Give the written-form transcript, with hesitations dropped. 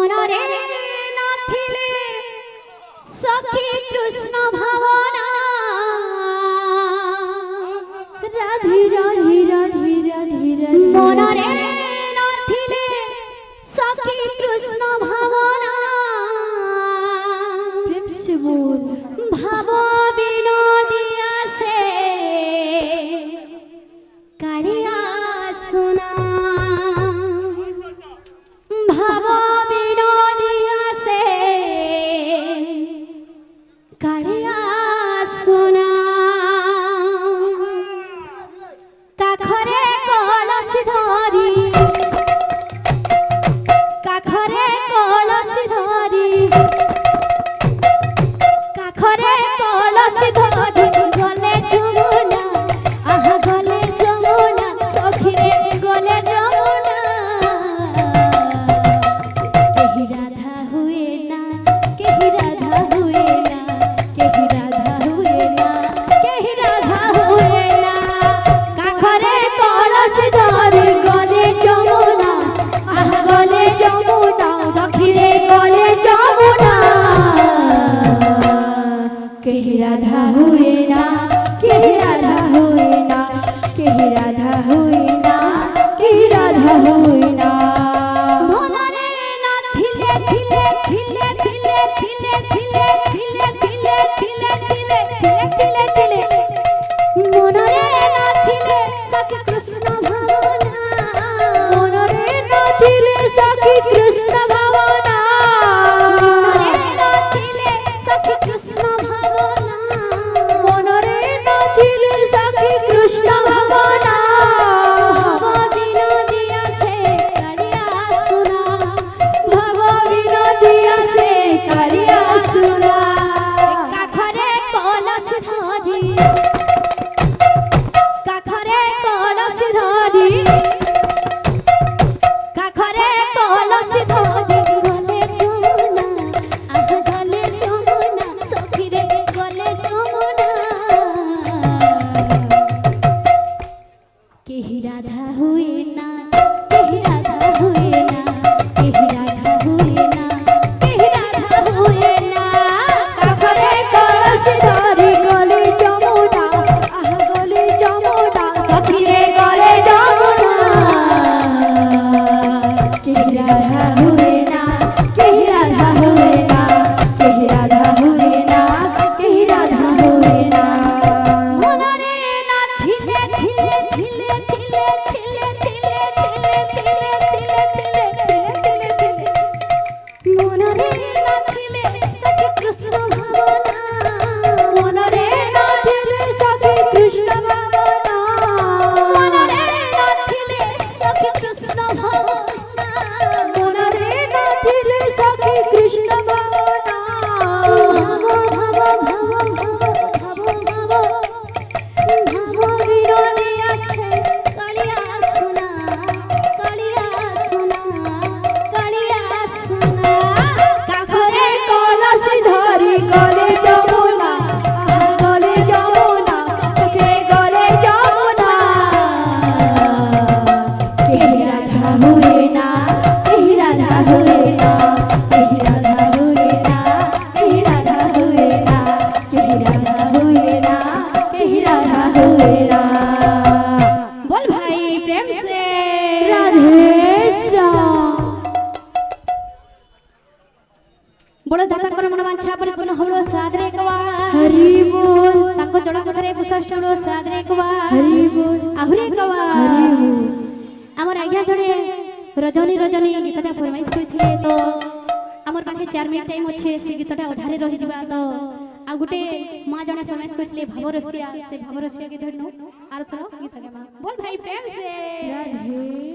मनरे नथिले सखी कृष्ण भावना राधे राधे राधे राधे राधे मनरे नथिले सखी कृष्ण भावना प्रेम से बोल भाव विनोदिया से कालिया सुना भाव विनोदिया से कालिया सुना काखरे कलसी धरी काखरे कलसी धरी काखरे कलसी धरी गले जमुना आहा गले जमुना सखीरे गले जमुना केही राधा हुए ना केही राधा हुए ना केही राधा हुए ना केही राधा हुए ना काखरे कलसी धरी गले जमुना आहा गले जमुना सखीरे गले जमुना केही राधा हुए ना केही राधा हुए ना केही राधा हुए ना केही राधा हुए ना मनरे नथिले थिले थिले थिले थिले थिले थिले थिले थिले थिले थिले थिले थिले मनरे नथिले सखी कृष्ण भावना मनरे नथिले सखी कृष्ण भावना मनरे नथिले सखी कृष्ण भावना मनरे नथिले सखी कृष्ण भावना भाव विनोदिया से कालिया सुना भाव विनोदिया से कालिया सुना काखरे कलसी धरी काखरे कलसी धरी काखरे कलसी धरी गले जमुना आहा गले जमुना सखीरे गले जमुना केही राधा हुए ना केही राधा हुए ना केही राधा हुए ना केही राधा हुए ना काखरे कलसी धरी गले जमुना आहा गले जमुना सखीरे गले जमुना केही राधा हुए ना केही राधा हुए ना केही राधा हुए ना केही राधा हुए ना मनरे नथिले थिले थिले थिले थिले थिले थिले थिले थिले थिले थिले थिले मनरे नथिले सखी कृष्ण भावना मनरे नथिले सखी कृष्ण भावना मनरे नथिले सखी कृष्ण भावना मनरे नथिले सखी कृष्ण भावना भाव भाव भाव भाव भाव भाव विनोदिया से कालिया सुना कालिया सुना कालिया सुना काखरे कलसी धरी गले जमुना आहा गले जमुना सखीरे गले जमुना केही राधा हुए ना केही राधा हुए ना केही राधा हुए ना केही राधा हुए ना केही राधा हुए ना केही राधा हुए ना बोल भाई प्रेम से राधे श्याम बोलो दाताकर मन वांछा परिपूर्ण होलो सादरे कवा हरि बोल ताको जड़ा कथारे पुष्ट होलो सादरे कवा हरि बोल आहुरे कवा हरि बोल हमर आज्ञा जड़े रजनी रजनी गीतटा फरमाइश करथिले तो हमर पाखे 4 मिनिट टाइम अछि से गीतटा अधारे रहि जिबा तो आ गुटे मां जने फरमाइश करथिले भावरसिया से भावरसिया गीत धरनु आर थरो गीत गामा बोल भाई प्रेम से राधे